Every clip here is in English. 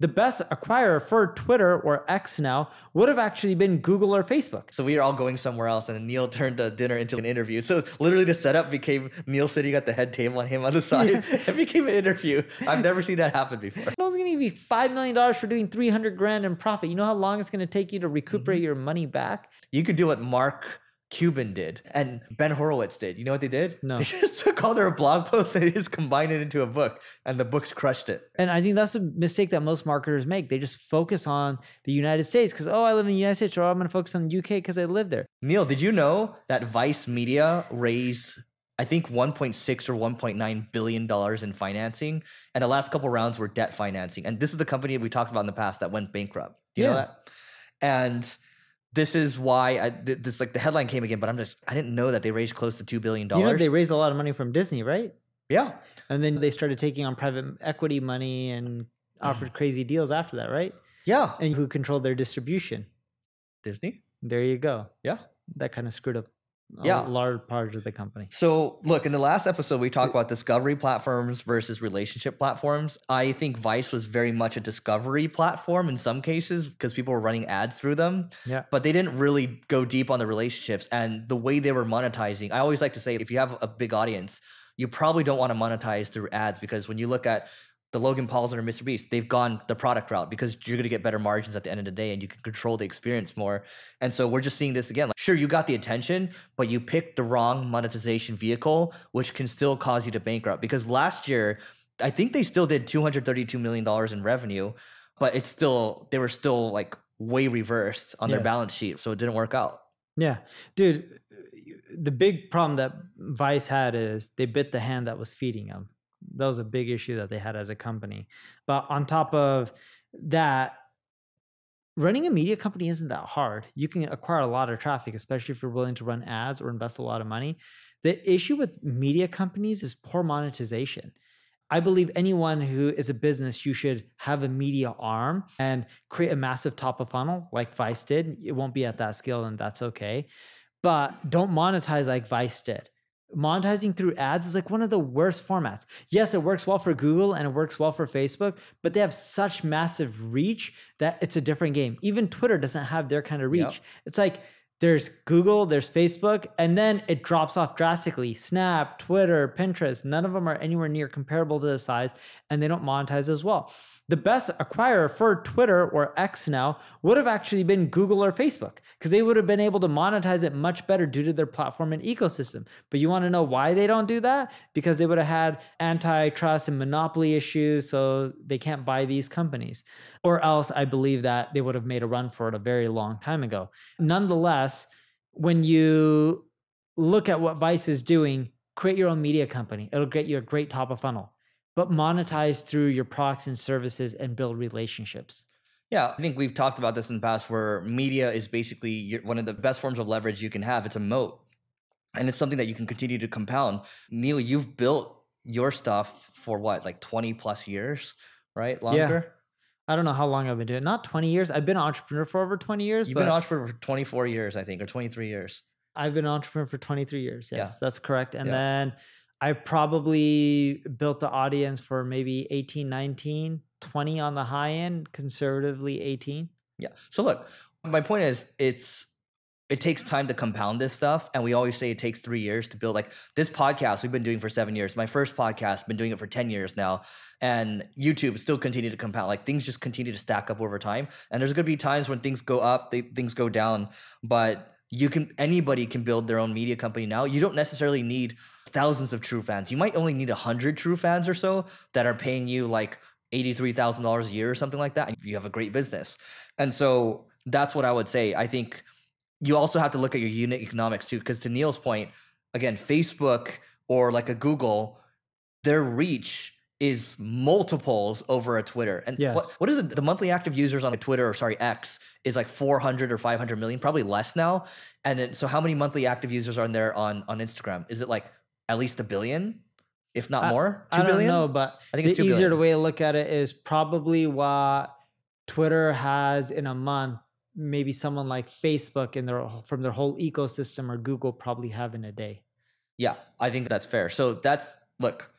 the best acquirer for Twitter or X now would have actually been Google or Facebook. So we are all going somewhere else, and Neil turned the dinner into an interview. So literally the setup became Neil sitting at the head table and him on the side. Yeah. It became an interview. I've never seen that happen before. No one's going to give you $5 million for doing 300 grand in profit. You know how long it's going to take you to recuperate your money back? You could do what Mark Cuban did and Ben Horowitz did. You know what they did? No. They just took all their blog posts and they just combined it into a book, and the books crushed it. And I think that's a mistake that most marketers make. They just focus on the United States because, oh, I live in the United States, or I'm going to focus on the UK because I live there. Neil, did you know that Vice Media raised, I think, $1.6 or $1.9 billion in financing, and the last couple rounds were debt financing? And this is the company we talked about in the past that went bankrupt. Do you know that? And this is why this like the headline came again, but I didn't know that they raised close to $2 billion. You know, they raised a lot of money from Disney, right? Yeah. And then they started taking on private equity money and offered crazy deals after that, right? Yeah. And who controlled their distribution? Disney. There you go. Yeah. That kind of screwed up a Yeah. large part of the company. So look, in the last episode, we talked about discovery platforms versus relationship platforms. I think Vice was very much a discovery platform in some cases because people were running ads through them. Yeah. But they didn't really go deep on the relationships and the way they were monetizing. I always like to say, if you have a big audience, you probably don't want to monetize through ads, because when you look at the Logan Pauls or Mr. Beast, they've gone the product route because you're going to get better margins at the end of the day and you can control the experience more. And so we're just seeing this again. Like, sure, you got the attention, but you picked the wrong monetization vehicle, which can still cause you to bankrupt. Because last year, I think they still did $232 million in revenue, but they were still like way reversed on their balance sheet. So it didn't work out. Yeah, dude, the big problem that Vice had is they bit the hand that was feeding them. That was a big issue that they had as a company. But on top of that, running a media company isn't that hard. You can acquire a lot of traffic, especially if you're willing to run ads or invest a lot of money. The issue with media companies is poor monetization. I believe anyone who is a business, you should have a media arm and create a massive top of funnel like Vice did. It won't be at that scale, and that's okay. But don't monetize like Vice did. Monetizing through ads is like one of the worst formats. Yes, it works well for Google and it works well for Facebook, but they have such massive reach that it's a different game. Even Twitter doesn't have their kind of reach. Yep. It's like there's Google, there's Facebook, and then it drops off drastically. Snap, Twitter, Pinterest, none of them are anywhere near comparable to the size, and they don't monetize as well. The best acquirer for Twitter or X now would have actually been Google or Facebook, because they would have been able to monetize it much better due to their platform and ecosystem. But you want to know why they don't do that? Because they would have had antitrust and monopoly issues, so they can't buy these companies. Or else I believe that they would have made a run for it a very long time ago. Nonetheless, when you look at what Vice is doing, create your own media company. It'll get you a great top of funnel, but monetize through your products and services and build relationships. Yeah, I think we've talked about this in the past, where media is basically one of the best forms of leverage you can have. It's a moat, and it's something that you can continue to compound. Neil, you've built your stuff for what, like 20 plus years, right? Longer? Yeah. I don't know how long I've been doing it. Not 20 years. I've been an entrepreneur for over 20 years. You've been an entrepreneur for 24 years, I think, or 23 years. I've been an entrepreneur for 23 years. Yes, that's correct. And Yeah. then I've probably built the audience for maybe 18, 19, 20 on the high end, conservatively 18. Yeah. So look, my point is it takes time to compound this stuff. And we always say it takes 3 years to build. Like this podcast we've been doing for 7 years. My first podcast, been doing it for 10 years now. And YouTube still continue to compound. Like things just continue to stack up over time. And there's going to be times when things go up, things go down. But anybody can build their own media company now. You don't necessarily need thousands of true fans. You might only need 100 true fans or so that are paying you like $83,000 a year or something like that. And you have a great business. And so that's what I would say. I think you also have to look at your unit economics too, because to Neil's point, again, Facebook or like a Google, their reach is multiples over a Twitter. And Yes. what is it? The monthly active users on Twitter, or sorry, X, is like 400 or 500 million, probably less now. And then, so how many monthly active users are there on Instagram? Is it like at least 1 billion, if not more? 2 billion? I don't know, but I think it's the 2 easier billion. way to look at it is probably what Twitter has in a month. Maybe someone like Facebook from their whole ecosystem, or Google probably have in a day. Yeah, I think that's fair. So look,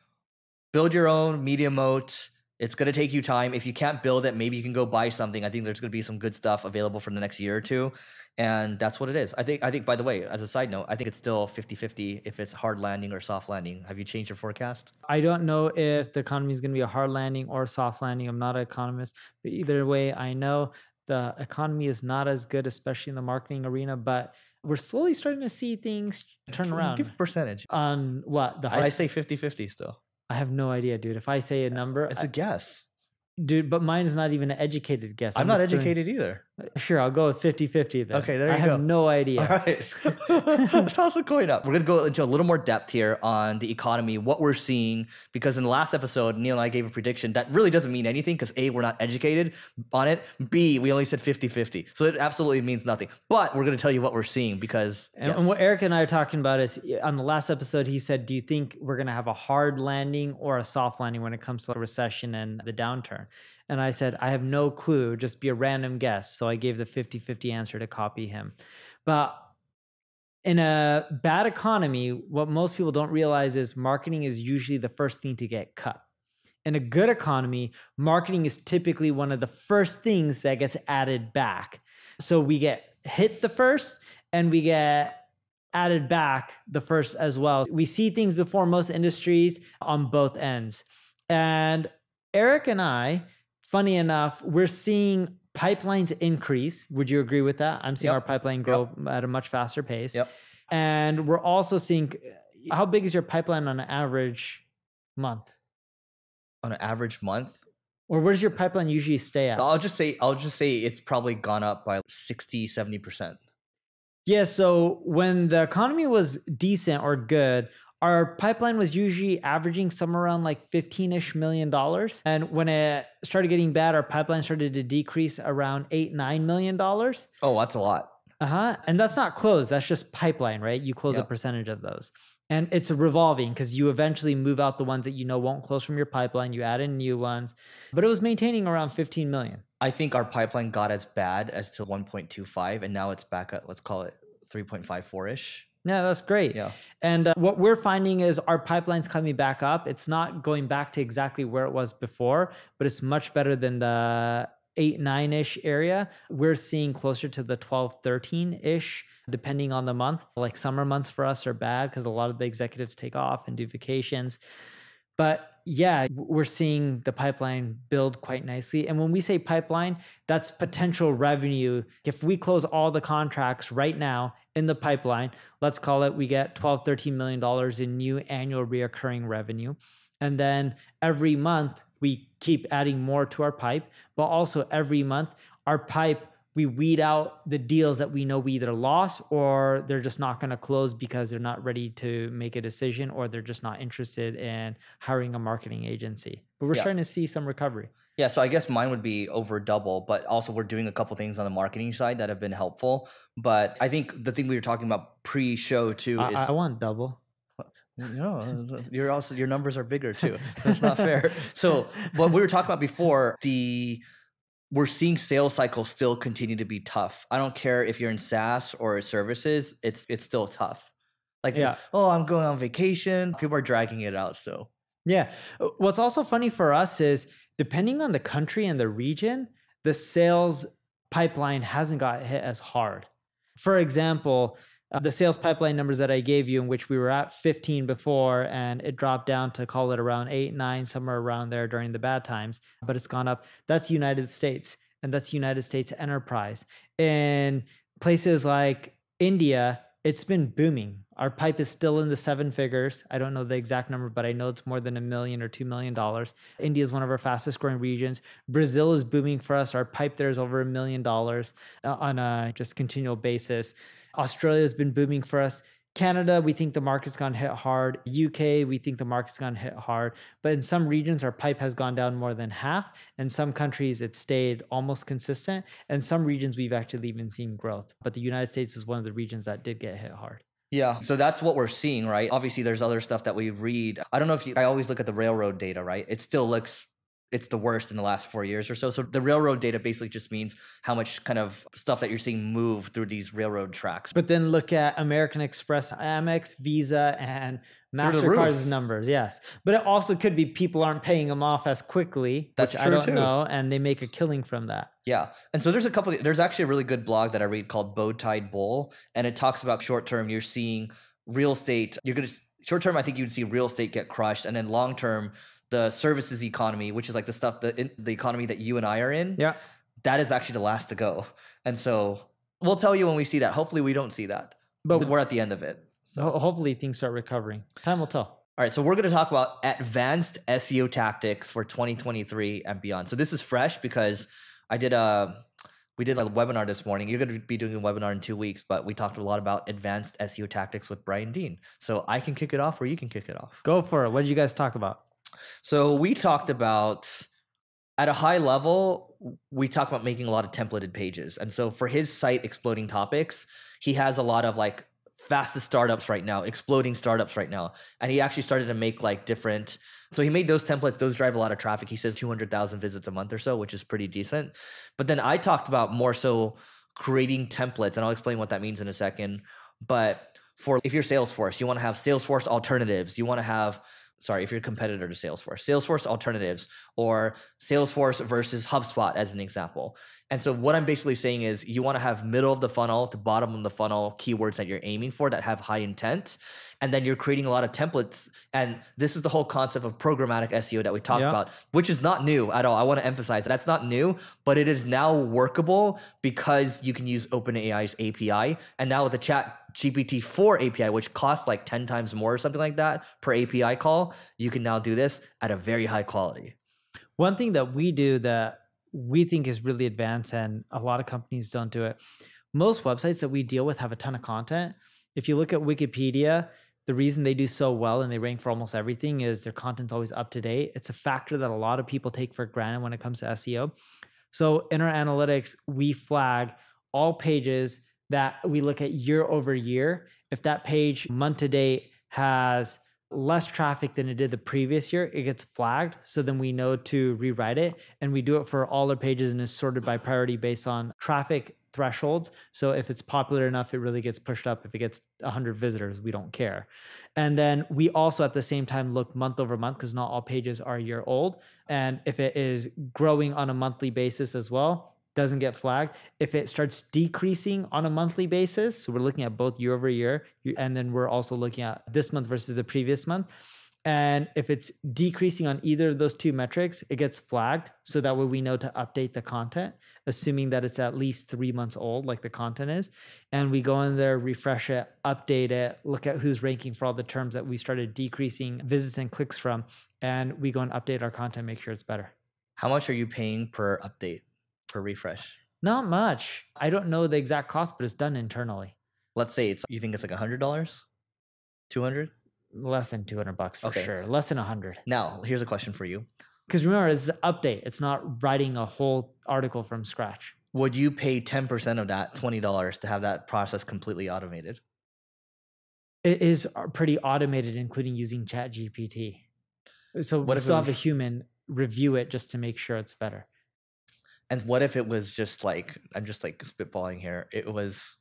build your own media moat. It's going to take you time. If you can't build it, maybe you can go buy something. I think there's going to be some good stuff available for the next year or two. And that's what it is. I think, by the way, as a side note, I think it's still 50-50 if it's hard landing or soft landing. Have you changed your forecast? I don't know if the economy is going to be a hard landing or a soft landing. I'm not an economist, but either way, I know the economy is not as good, especially in the marketing arena, but we're slowly starting to see things turn around. Give a percentage. On what? I say 50-50 still. I have no idea, dude. If I say a number, it's a guess. Dude, but mine is not even an educated guess. I'm not educated either. Sure, I'll go with 50-50 then. Okay, there you go. I have no idea. All right. Toss a coin up. We're going to go into a little more depth here on the economy, what we're seeing, because in the last episode, Neil and I gave a prediction that really doesn't mean anything because A, we're not educated on it. B, we only said 50-50. So it absolutely means nothing. But we're going to tell you what we're seeing because... And what Eric and I are talking about is, on the last episode, he said, do you think we're going to have a hard landing or a soft landing when it comes to a recession and the downturn? And I said, I have no clue, just be a random guess. So I gave the 50-50 answer to copy him. But in a bad economy, what most people don't realize is marketing is usually the first thing to get cut. In a good economy, marketing is typically one of the first things that gets added back. So we get hit the first and we get added back the first as well. We see things before most industries on both ends. And Eric and I, funny enough, we're seeing pipelines increase. Would you agree with that? I'm seeing our pipeline grow at a much faster pace. And we're also seeing, how big is your pipeline on an average month? On an average month? Or where does your pipeline usually stay at? I'll just say it's probably gone up by 60-70%. Yeah, so when the economy was decent or good, our pipeline was usually averaging somewhere around like $15-ish million. And when it started getting bad, our pipeline started to decrease around $8-9 million. Oh, that's a lot. And that's not closed. That's just pipeline, right? You close a percentage of those. And it's revolving because you eventually move out the ones that you know won't close from your pipeline. You add in new ones. But it was maintaining around 15 million. I think our pipeline got as bad as to 1.25, and now it's back at, let's call it 3.54-ish. Yeah, that's great. Yeah. And what we're finding is our pipeline's coming back up. It's not going back to exactly where it was before, but it's much better than the 8-9-ish area. We're seeing closer to the 12-13-ish, depending on the month. Like summer months for us are bad because a lot of the executives take off and do vacations. But yeah, we're seeing the pipeline build quite nicely. And when we say pipeline, that's potential revenue. If we close all the contracts right now in the pipeline, let's call it, we get $12-13 million in new annual reoccurring revenue. And then every month we keep adding more to our pipe, but also every month our pipe, we weed out the deals that we know we either lost or they're just not going to close because they're not ready to make a decision or they're just not interested in hiring a marketing agency. But we're starting to see some recovery. Yeah, so I guess mine would be over double, but also we're doing a couple things on the marketing side that have been helpful. But I think the thing we were talking about pre-show too is... I want double. No, your numbers are bigger too. That's not fair. So what we were talking about before, we're seeing sales cycles still continue to be tough. I don't care if you're in SaaS or services, it's still tough. Like, I'm going on vacation. People are dragging it out still. Yeah. What's also funny for us is depending on the country and the region, the sales pipeline hasn't got hit as hard. For example, the sales pipeline numbers that I gave you, in which we were at 15 before, and it dropped down to call it around 8, 9, somewhere around there during the bad times, but it's gone up. That's United States, and that's United States enterprise. In places like India, it's been booming. Our pipe is still in the 7 figures. I don't know the exact number, but I know it's more than $1 million or $2 million. India is one of our fastest growing regions. Brazil is booming for us. Our pipe there is over $1 million on a just continual basis. Australia has been booming for us. Canada, we think the market's gone hit hard. UK, we think the market's gone hit hard. But in some regions, our pipe has gone down more than half. In some countries, it stayed almost consistent. And some regions, we've actually even seen growth. But the United States is one of the regions that did get hit hard. Yeah, so that's what we're seeing, right? Obviously, there's other stuff that we read. I don't know if I always look at the railroad data, right? It still looks it's the worst in the last 4 years or so. So the railroad data basically just means how much kind of stuff that you're seeing move through these railroad tracks. But then look at American Express, Amex, Visa, and Through the MasterCard's roof. numbers. Yes. But it also could be people aren't paying them off as quickly, That's which I true don't too. know. And they make a killing from that. Yeah. And so there's actually a really good blog that I read called Bowtied Bull. And it talks about short term, you're seeing real estate, short term, I think you'd see real estate get crushed. And then long term, the services economy, which is like the stuff, the economy that you and I are in, Yeah. that is actually the last to go. And so we'll tell you when we see that. Hopefully we don't see that, but we're at the end of it. So hopefully things start recovering. Time will tell. all right, so we're going to talk about advanced SEO tactics for 2023 and beyond. So this is fresh because we did a webinar this morning. You're going to be doing a webinar in 2 weeks, but we talked a lot about advanced SEO tactics with Brian Dean. So I can kick it off or you can kick it off. Go for it. What did you guys talk about? So we talked about, at a high level, we talk about making a lot of templated pages. And so for his site, Exploding Topics, he has a lot of like fastest startups right now, exploding startups right now. And he actually started to make like different, so he made those templates, those drive a lot of traffic. He says 200,000 visits a month or so, which is pretty decent. But then I talked about more so creating templates, and I'll explain what that means in a second. But if you're Salesforce, you want to have Salesforce alternatives. You want to have, if you're a competitor to Salesforce alternatives, or Salesforce versus HubSpot as an example. And so what I'm basically saying is you want to have middle of the funnel to bottom of the funnel keywords that you're aiming for that have high intent. And then you're creating a lot of templates. And this is the whole concept of programmatic SEO that we talked about, which is not new at all. I want to emphasize that's not new, but it is now workable because you can use OpenAI's API. And now with the ChatGPT-4 API, which costs like 10 times more or something like that per API call, you can now do this at a very high quality. One thing that we do that we think is really advanced and a lot of companies don't do it. Most websites that we deal with have a ton of content. If you look at Wikipedia, the reason they do so well and they rank for almost everything is their content's always up to date. It's a factor that a lot of people take for granted when it comes to SEO. So in our analytics, we flag all pages that we look at year over year. If that page month to date has less traffic than it did the previous year, it gets flagged. So then we know to rewrite it. And we do it for all our pages and is sorted by priority based on traffic thresholds. So if it's popular enough, it really gets pushed up. If it gets 100 visitors, we don't care. And then we also at the same time look month over month because not all pages are a year old. And if it is growing on a monthly basis as well, doesn't get flagged. If it starts decreasing on a monthly basis, so we're looking at both year over year, and then we're also looking at this month versus the previous month. And if it's decreasing on either of those two metrics, it gets flagged. So that way we know to update the content, assuming that it's at least 3 months old, like the content is. And we go in there, refresh it, update it, look at who's ranking for all the terms that we started decreasing visits and clicks from. And we go and update our content, make sure it's better. How much are you paying per update, per refresh? Not much. I don't know the exact cost, but it's done internally. Let's say you think it's like $100, 200? Less than $200 for sure. Less than 100. Now, here's a question for you. Because remember, it's an update. It's not writing a whole article from scratch. Would you pay 10% of that, $20, to have that process completely automated? It is pretty automated, including using ChatGPT. So we still have a human review it just to make sure it's better. And what if it was just like, I'm just like spitballing here, it was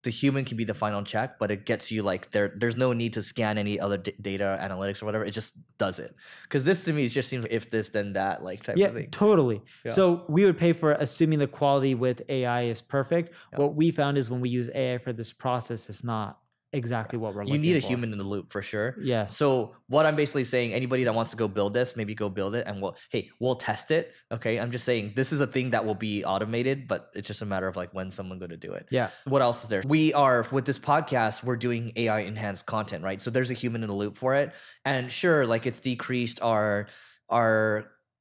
the human can be the final check, but it gets you like there's no need to scan any other data analytics or whatever. It just does it. Because this to me it just seems like if this then that like type of thing. Yeah, totally. So we would pay for assuming the quality with AI is perfect. What we found is when we use AI for this process, it's not exactly what we're looking for. You need a human in the loop for sure. Yeah. So what I'm basically saying, anybody that wants to go build this, maybe go build it and we'll test it. Okay. I'm just saying this is a thing that will be automated, but it's just a matter of like when someone's going to do it. Yeah. What else is there? We are, with this podcast, we're doing AI enhanced content, right? So there's a human in the loop for it. And sure, like it's decreased our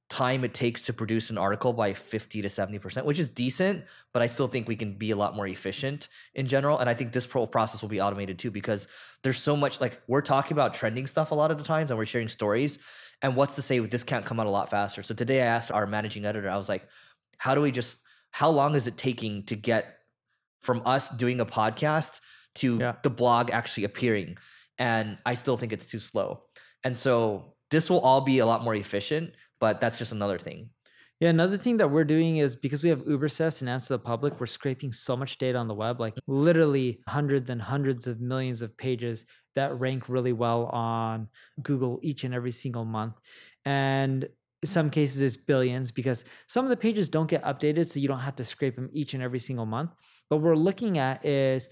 time it takes to produce an article by 50 to 70%, which is decent, but I still think we can be a lot more efficient in general. And I think this whole process will be automated too, because there's so much, like we're talking about trending stuff a lot of the times and we're sharing stories. And what's to say this can't come out a lot faster? So today I asked our managing editor, I was like, how long is it taking to get from us doing a podcast to the blog actually appearing? And I still think it's too slow. And so this will all be a lot more efficient, but that's just another thing. Yeah, another thing that we're doing is because we have Ubersuggest and Answer the Public, we're scraping so much data on the web, like literally hundreds and hundreds of millions of pages that rank really well on Google each and every single month. And in some cases, it's billions because some of the pages don't get updated, so you don't have to scrape them each and every single month. But what we're looking at is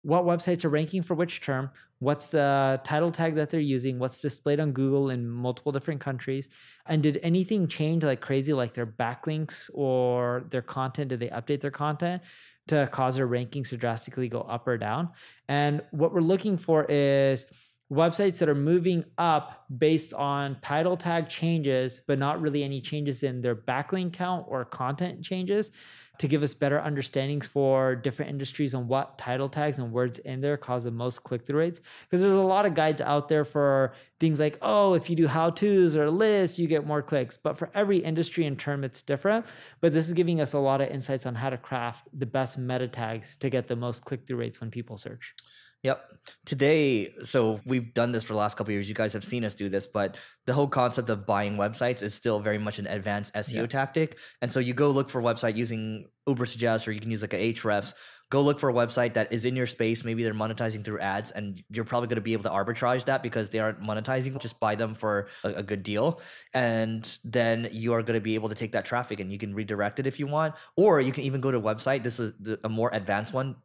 what websites are ranking for which term, what's the title tag that they're using, what's displayed on Google in multiple different countries, and did anything change like crazy, like their backlinks or their content? Did they update their content to cause their rankings to drastically go up or down? And what we're looking for is websites that are moving up based on title tag changes, but not really any changes in their backlink count or content changes, to give us better understandings for different industries on what title tags and words in there cause the most click-through rates. Because there's a lot of guides out there for things like, oh, if you do how-tos or lists, you get more clicks. But for every industry and term, it's different. But this is giving us a lot of insights on how to craft the best meta tags to get the most click-through rates when people search. Yep. Today, so we've done this for the last couple of years. You guys have seen us do this, but the whole concept of buying websites is still very much an advanced SEO tactic. And so you go look for a website using Ubersuggest, or you can use like a Ahrefs. Go look for a website that is in your space. Maybe they're monetizing through ads, and you're probably going to be able to arbitrage that because they aren't monetizing. Just buy them for a good deal. And then you are going to be able to take that traffic and you can redirect it if you want. Or you can even go to a website. This is a more advanced one.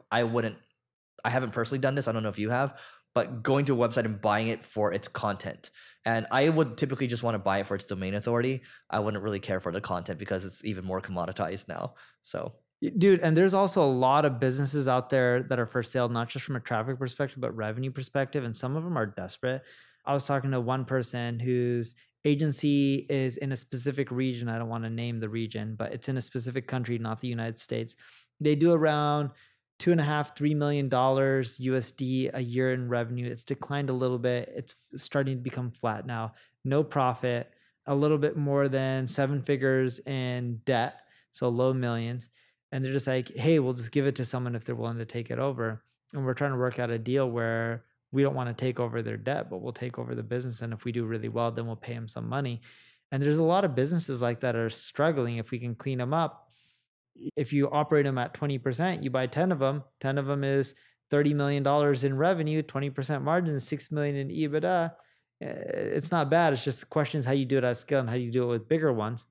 I haven't personally done this. I don't know if you have, but going to a website and buying it for its content. And I would typically just want to buy it for its domain authority. I wouldn't really care for the content because it's even more commoditized now. So, dude, and there's also a lot of businesses out there that are for sale, not just from a traffic perspective, but revenue perspective. And some of them are desperate. I was talking to one person whose agency is in a specific region. I don't want to name the region, but it's in a specific country, not the United States. They do around $2.5–3 million USD a year in revenue. It's declined a little bit. It's starting to become flat now. No profit, a little bit more than 7 figures in debt, so low millions. And they're just like, hey, we'll just give it to someone if they're willing to take it over. And we're trying to work out a deal where we don't want to take over their debt, but we'll take over the business. And if we do really well, then we'll pay them some money. And there's a lot of businesses like that are struggling. If we can clean them up, if you operate them at 20%, you buy 10 of them. 10 of them is $30 million in revenue, 20% margin, $6 million in EBITDA. It's not bad. It's just questions how you do it at scale and how you do it with bigger ones.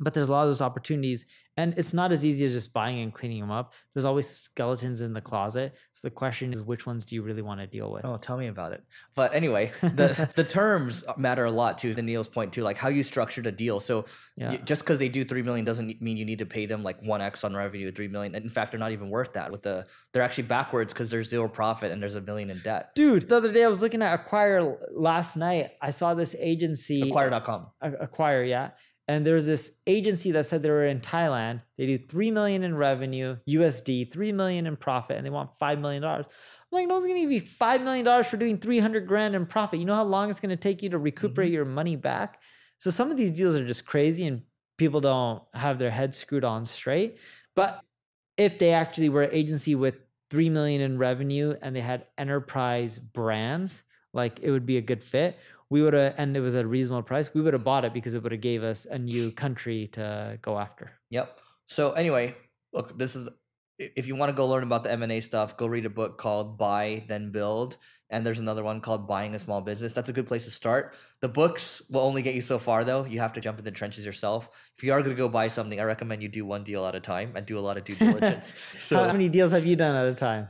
But there's a lot of those opportunities, and it's not as easy as just buying and cleaning them up. There's always skeletons in the closet. So the question is, which ones do you really want to deal with? oh, tell me about it. But anyway, the terms matter a lot too. To Neil's point too, like how you structured a deal. So just because they do 3 million doesn't mean you need to pay them like 1x on revenue, 3 million. And in fact, they're not even worth that. They're actually backwards because there's 0 profit and there's $1 million in debt. Dude, the other day I was looking at Acquire last night. I saw this agency. Acquire.com. Acquire, yeah. And there's this agency that said they were in Thailand. They do 3 million in revenue, USD, 3 million in profit, and they want $5 million. I'm like, no one's gonna give you $5 million for doing 300 grand in profit. You know how long it's gonna take you to recuperate your money back? So some of these deals are just crazy and people don't have their heads screwed on straight. But if they actually were an agency with 3 million in revenue and they had enterprise brands, like it would be a good fit. We would have, and it was at a reasonable price, we would have bought it because it would have gave us a new country to go after. Yep. So anyway, look, if you want to go learn about the M&A stuff, go read a book called Buy, Then Build. And there's another one called Buying a Small Business. That's a good place to start. The books will only get you so far though. You have to jump in the trenches yourself. If you are going to go buy something, I recommend you do one deal at a time and do a lot of due diligence. So how many deals have you done at a time?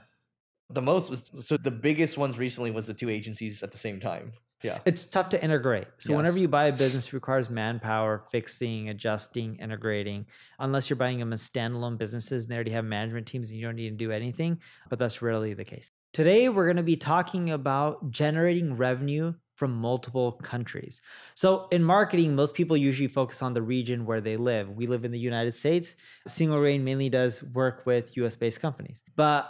The biggest ones recently was the 2 agencies at the same time. Yeah. It's tough to integrate. So whenever you buy a business, it requires manpower, fixing, adjusting, integrating, unless you're buying them as standalone businesses and they already have management teams and you don't need to do anything, but that's rarely the case. Today, we're going to be talking about generating revenue from multiple countries. So in marketing, most people usually focus on the region where they live. We live in the United States. Single Rain mainly does work with US-based companies. But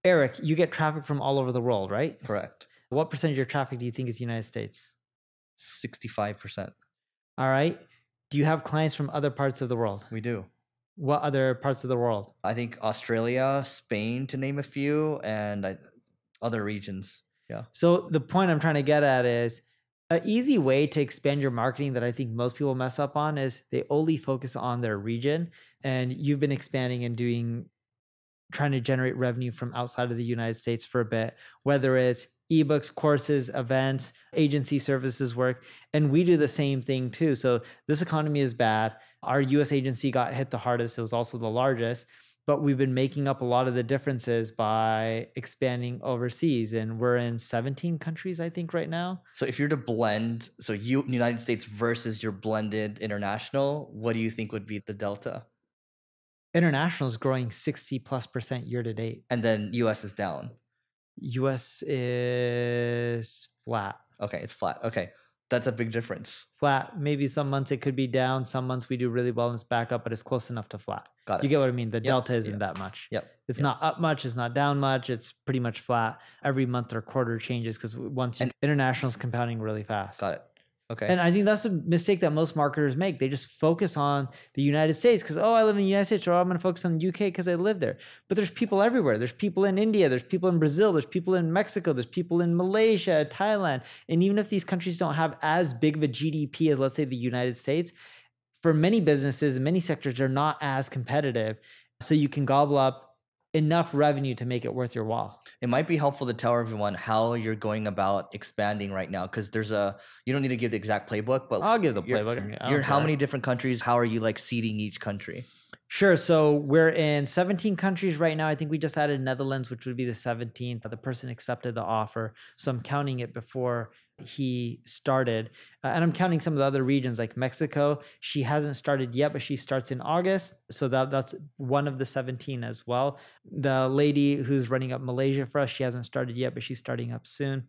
Eric, you get traffic from all over the world, right? Correct. What percentage of your traffic do you think is United States? 65%. All right. Do you have clients from other parts of the world? We do. What other parts of the world? I think Australia, Spain, to name a few, and other regions. Yeah. So the point I'm trying to get at is An easy way to expand your marketing that I think most people mess up on is they only focus on their region. And you've been expanding and trying to generate revenue from outside of the United States for a bit, whether it's ebooks, courses, events, agency services work. And we do the same thing too. So this economy is bad. Our US agency got hit the hardest. It was also the largest, but we've been making up a lot of the differences by expanding overseas. And we're in 17 countries, I think, right now. So if you're to blend, so United States versus your blended international, what do you think would be the delta? International is growing 60+% year to date. And then US is down. US is flat. Okay, it's flat. Okay, that's a big difference. Flat. Maybe some months it could be down. Some months we do really well and it's back up, but it's close enough to flat. Got it. You get what I mean? The delta isn't that much. It's not up much. It's not down much. It's pretty much flat. Every month or quarter changes because international is compounding really fast. Got it. Okay. And I think that's a mistake that most marketers make. They just focus on the United States because, I live in the United States, or I'm going to focus on the UK because I live there. But there's people everywhere. There's people in India. There's people in Brazil. There's people in Mexico. There's people in Malaysia, Thailand. And even if these countries don't have as big of a GDP as, let's say, the United States, for many businesses and many sectors, they're not as competitive. So you can gobble up enough revenue to make it worth your while. It might be helpful to tell everyone how you're going about expanding right now, because you don't need to give the exact playbook, but I'll give the playbook. You're in how many different countries? How are you seeding each country? Sure. So we're in 17 countries right now. I think we just added Netherlands, which would be the 17th. The person accepted the offer. So I'm counting it before he started. And I'm counting some of the other regions like Mexico. She hasn't started yet, but she starts in August. So that's one of the 17 as well. The lady who's running up Malaysia for us, she hasn't started yet, but she's starting up soon.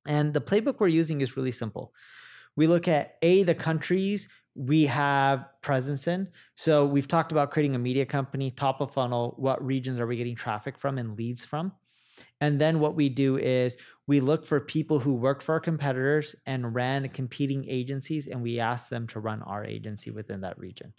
And the playbook we're using is really simple. We look at the countries we have presence in. So we've talked about creating a media company, top of funnel, what regions are we getting traffic from and leads from? And then what we do is we look for people who worked for our competitors and ran competing agencies, and we ask them to run our agency within that region.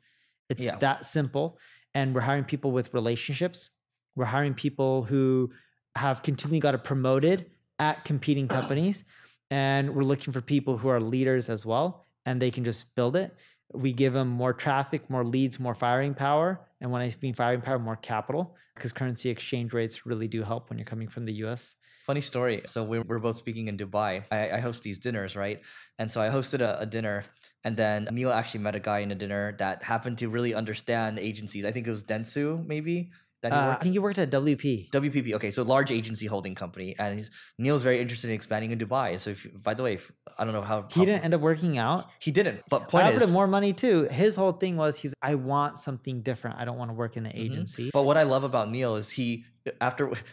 It's that simple. And we're hiring people with relationships. We're hiring people who have continually got promoted at competing companies. And we're looking for people who are leaders as well, and they can just build it. We give them more traffic, more leads, more firing power. And when I mean firing power, more capital, because currency exchange rates really do help when you're coming from the US. Funny story. So we're both speaking in Dubai. I host these dinners, right? And so I hosted a dinner, and then Neil actually met a guy in a dinner that happened to really understand agencies. I think it was Dentsu, maybe. I think he worked at WP. WPP. Okay, so large agency holding company, and Neil's very interested in expanding in Dubai. So, by the way, I don't know how he didn't end up working out. He didn't. But point I offered him more money too. His whole thing was I want something different. I don't want to work in the agency. But what I love about Neil is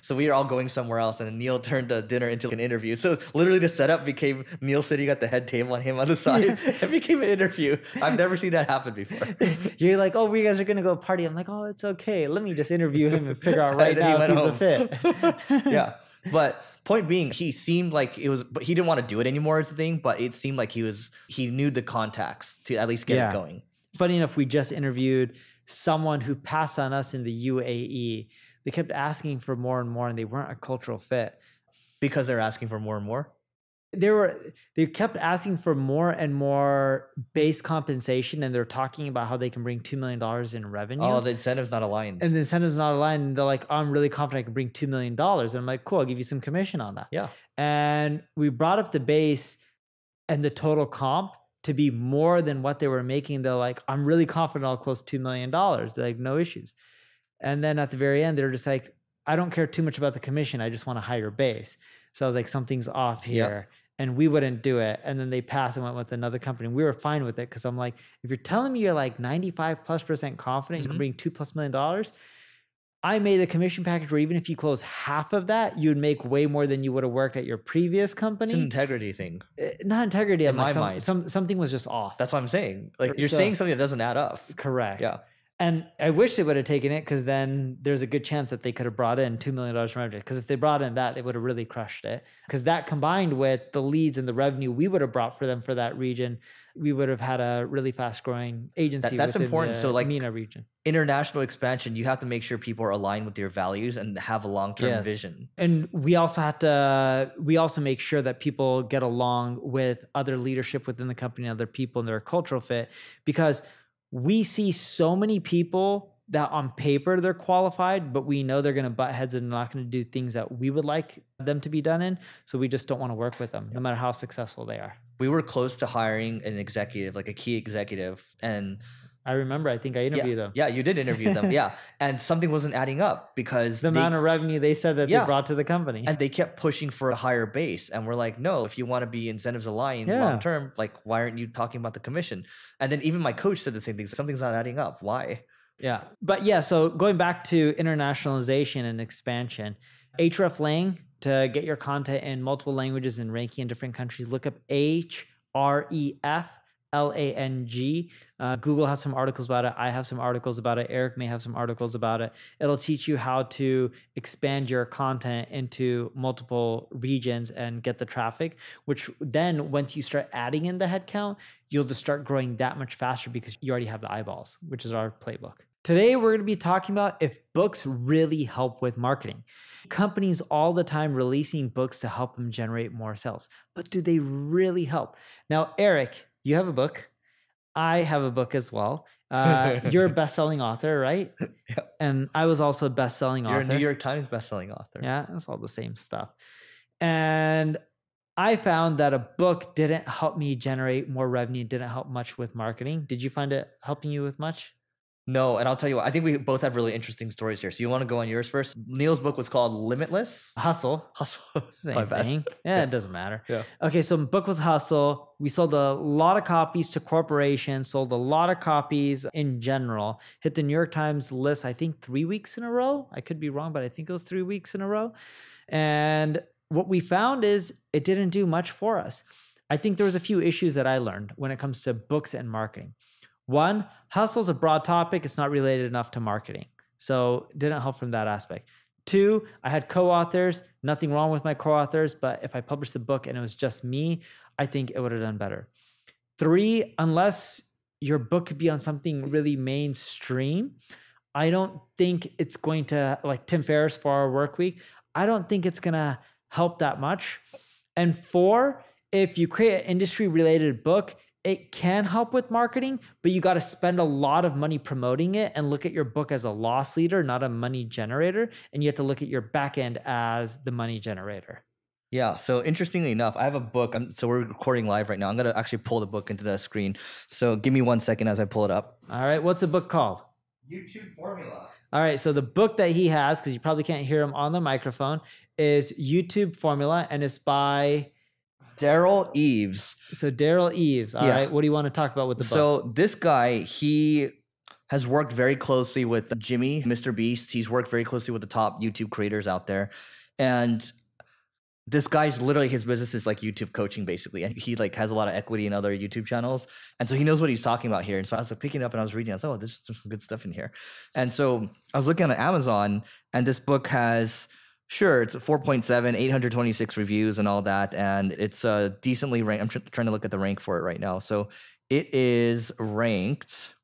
so we were all going somewhere else, and Neil turned the dinner into an interview. So literally the setup became Neil sitting at the head table and him on the side. It became an interview. I've never seen that happen before. You're like, we guys are going to go party. I'm like, it's okay. Let me just interview him and figure out right now if he's a fit. Yeah. But point being, he seemed like but he didn't want to do it anymore is the thing, but it seemed like he knew the contacts to at least get it going. Funny enough, we just interviewed someone who passed on us in the UAE. They kept asking for more and more, and they weren't a cultural fit. Because they're asking for more and more? They kept asking for more and more base compensation, and they're talking about how they can bring $2 million in revenue. Oh, the incentive's not aligned. And the incentive's not aligned. And they're like, I'm really confident I can bring $2 million. And I'm like, cool, I'll give you some commission on that. Yeah. And we brought up the base and the total comp to be more than what they were making. They're like, I'm really confident I'll close $2 million. They're like, no issues. And then at the very end, they're just like, I don't care too much about the commission. I just want a higher base. So I was like, something's off here. And we wouldn't do it. And then they passed and went with another company. We were fine with it because I'm like, if you're telling me you're like 95+% confident you can bring $2+ million, I made a commission package where even if you close half of that, you'd make way more than you would have worked at your previous company. It's an integrity thing. Not integrity. In my mind. Something was just off. That's what I'm saying. Like you're saying something that doesn't add up. Correct. Yeah. And I wish they would have taken it, because then there's a good chance that they could have brought in $2 million in revenue. Because if they brought in that, they would have really crushed it. Because that combined with the leads and the revenue we would have brought for them for that region, we would have had a really fast growing agency. That's within important. The So like MENA region. International expansion, you have to make sure people are aligned with your values and have a long-term vision. And we also make sure that people get along with other leadership within the company, other people, and their cultural fit, because we see so many people that on paper they're qualified, but we know they're going to butt heads and not going to do things that we would like them to be done in. So we just don't want to work with them, no matter how successful they are. We were close to hiring an executive, like a key executive. And I remember, I think I interviewed them. Yeah, you did interview them. Yeah. And something wasn't adding up because the amount of revenue they said that they brought to the company. And they kept pushing for a higher base. And we're like, no, if you want to be incentives aligned long term, like, why aren't you talking about the commission? And then even my coach said the same thing. Something's not adding up. Why? Yeah. But yeah, so going back to internationalization and expansion, Href Lang, to get your content in multiple languages and ranking in different countries, look up Href Lang. Google has some articles about it. I have some articles about it. Eric may have some articles about it. It'll teach you how to expand your content into multiple regions and get the traffic, which then once you start adding in the headcount, you'll just start growing that much faster because you already have the eyeballs, which is our playbook. Today, we're going to be talking about if books really help with marketing. Companies all the time releasing books to help them generate more sales, but do they really help? Now, Eric, you have a book. I have a book as well. You're a best-selling author, right? Yep. And I was also a best-selling author. You're a New York Times best-selling author. Yeah, it's all the same stuff. And I found that a book didn't help me generate more revenue, didn't help much with marketing. Did you find it helping you with much? No, and I'll tell you what, I think we both have really interesting stories here. So you want to go on yours first? Neil's book was called Limitless. Hustle. Same thing. Yeah, it doesn't matter. Yeah. Okay, so the book was Hustle. We sold a lot of copies to corporations, sold a lot of copies in general. Hit the New York Times list, I think 3 weeks in a row. I could be wrong, but I think it was 3 weeks in a row. And what we found is it didn't do much for us. I think there was a few issues that I learned when it comes to books and marketing. One, hustle's a broad topic. It's not related enough to marketing. So it didn't help from that aspect. Two, I had co-authors. Nothing wrong with my co-authors, but if I published the book and it was just me, I think it would have done better. Three, unless your book could be on something really mainstream, I don't think it's going to, like Tim Ferriss, 4-Hour Workweek, I don't think it's going to help that much. And four, if you create an industry-related book, it can help with marketing, but you got to spend a lot of money promoting it and look at your book as a loss leader, not a money generator. And you have to look at your back end as the money generator. Yeah. So interestingly enough, I have a book. So we're recording live right now. I'm going to actually pull the book into the screen. So give me 1 second as I pull it up. All right. What's the book called? YouTube Formula. All right. So the book that he has, because you probably can't hear him on the microphone, is YouTube Formula, and it's by Daryl Eves. So Daryl Eves. All right. What do you want to talk about with the book? So this guy, he has worked very closely with Jimmy, Mr. Beast. He's worked very closely with the top YouTube creators out there. And this guy's literally, his business is like YouTube coaching basically. And he like has a lot of equity in other YouTube channels. And so he knows what he's talking about here. And so I was like picking it up and I was reading. I was like, oh, there's some good stuff in here. And so I was looking at Amazon, and this book has, sure, it's 4.7, 826 reviews and all that. And it's decently ranked. I'm trying to look at the rank for it right now. So it is ranked.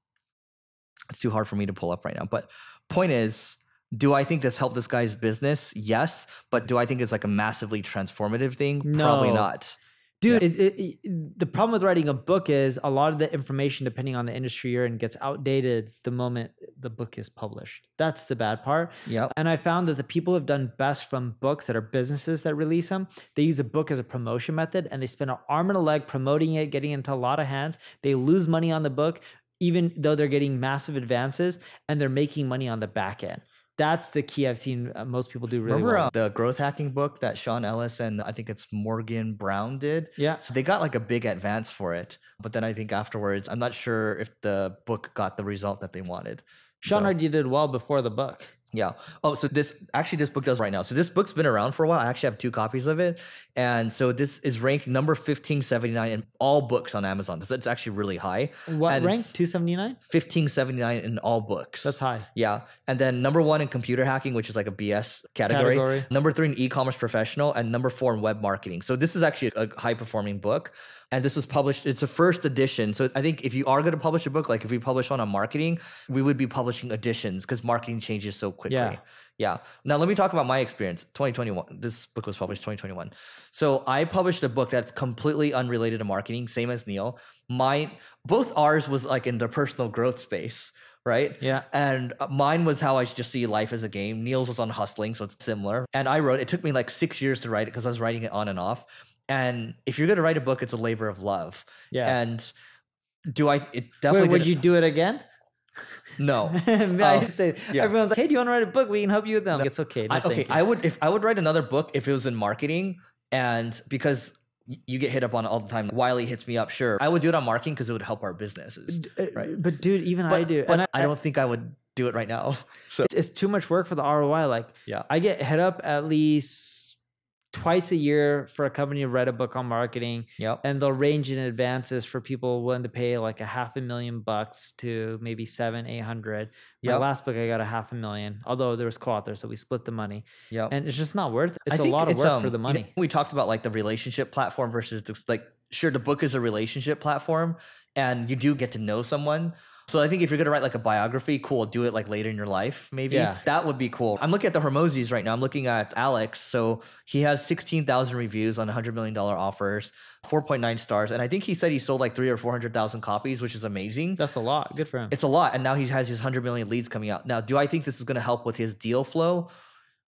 It's too hard for me to pull up right now. But point is, do I think this helped this guy's business? Yes. But do I think it's like a massively transformative thing? No. Probably not. Dude, the problem with writing a book is a lot of the information, depending on the industry you're in, gets outdated the moment the book is published. That's the bad part. Yep. And I found that the people who have done best from books that are businesses that release them, they use a book as a promotion method, and they spend an arm and a leg promoting it, getting into a lot of hands. They lose money on the book, even though they're getting massive advances, and they're making money on the back end. That's the key I've seen most people do really well. The growth hacking book that Sean Ellis and I think it's Morgan Brown did? Yeah. So they got like a big advance for it. But then I think afterwards, I'm not sure if the book got the result that they wanted. Sean already did well before the book. Yeah. Oh, so this book does right now. So this book's been around for a while. I actually have 2 copies of it. And so this is ranked number 1579 in all books on Amazon. That's actually really high. What and rank? 279? 1579 in all books. That's high. Yeah. And then number 1 in computer hacking, which is like a BS category. Number 3 in e-commerce professional, and number 4 in web marketing. So this is actually a high performing book. And this was published, it's a first edition. So I think if you are going to publish a book, like if we publish one on marketing, we would be publishing editions because marketing changes so quickly. Yeah. Now let me talk about my experience. 2021. This book was published 2021. So I published a book that's completely unrelated to marketing, same as Neil. Both ours was like in the personal growth space, right? Yeah. And mine was how I just see life as a game. Neil's was on hustling, so it's similar. And it took me like 6 years to write it because I was writing it on and off. And if you're going to write a book, it's a labor of love. Yeah. And it definitely would you do it again? No. I say, everyone's like, hey, do you want to write a book? We can help you with them. No. It's okay. No, I would write another book if it was in marketing, and because you get hit up on it all the time. Wiley hits me up. Sure. I would do it on marketing because it would help our businesses. Right. But dude, I do. But I don't think I would do it right now. So it's too much work for the ROI. Like, I get hit up at least twice a year for a company to write a book on marketing. Yep. And they'll range in advances for people willing to pay like $500,000 to maybe 700-800. My last book, I got $500,000, although there was co-author, so we split the money. Yeah. And it's just not worth it. It's a lot of work for the money. We talked about like the relationship platform versus sure, the book is a relationship platform and you do get to know someone. So I think if you're going to write like a biography, cool, do it like later in your life, maybe. Yeah. That would be cool. I'm looking at the Hormozis right now. I'm looking at Alex. So he has 16,000 reviews on $100 million offers, 4.9 stars. And I think he said he sold like 300,000 or 400,000 copies, which is amazing. That's a lot. Good for him. It's a lot. And now he has his 100 million leads coming out. Now, do I think this is going to help with his deal flow?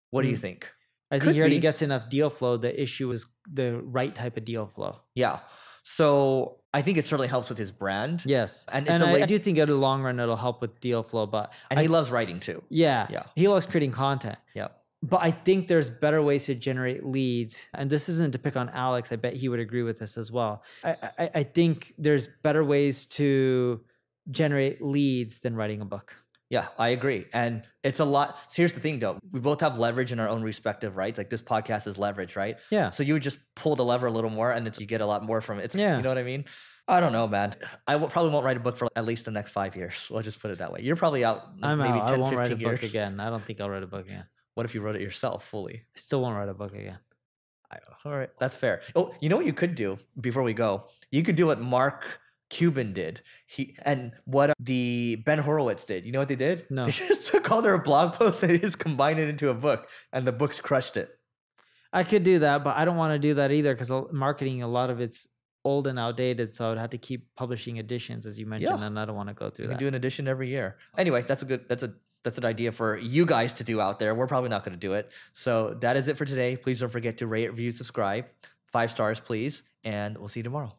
What do you think? I think he already gets enough deal flow. The issue is the right type of deal flow. Yeah. So I think it certainly helps with his brand. Yes. And I do think in the long run, it'll help with deal flow. And he loves writing too. Yeah. He loves creating content. Yeah. But I think there's better ways to generate leads. And this isn't to pick on Alex. I bet he would agree with this as well. I think there's better ways to generate leads than writing a book. Yeah, I agree. And it's a lot. So here's the thing though. We both have leverage in our own respective rights. Like this podcast is leverage, right? Yeah. So you would just pull the lever a little more and you get a lot more from it. You know what I mean? I don't know, man. Probably won't write a book for at least the next 5 years. We'll just put it that way. You're probably out I'm maybe out. 10, I won't 15 write a years. book again. I don't think I'll write a book again. What if you wrote it yourself fully? I still won't write a book again. All right. That's fair. Oh, you know what you could do before we go? You could do what Mark Cuban did. And what the Ben Horowitz did. You know what they did? No. They just took all their blog posts and they just combined it into a book, and the books crushed it. I could do that, but I don't want to do that either because marketing, a lot of it's old and outdated. So I would have to keep publishing editions, as you mentioned, and I don't want to go through that. You do an edition every year. Anyway, that's an idea for you guys to do out there. We're probably not going to do it. So that is it for today. Please don't forget to rate, review, subscribe. 5 stars, please. And we'll see you tomorrow.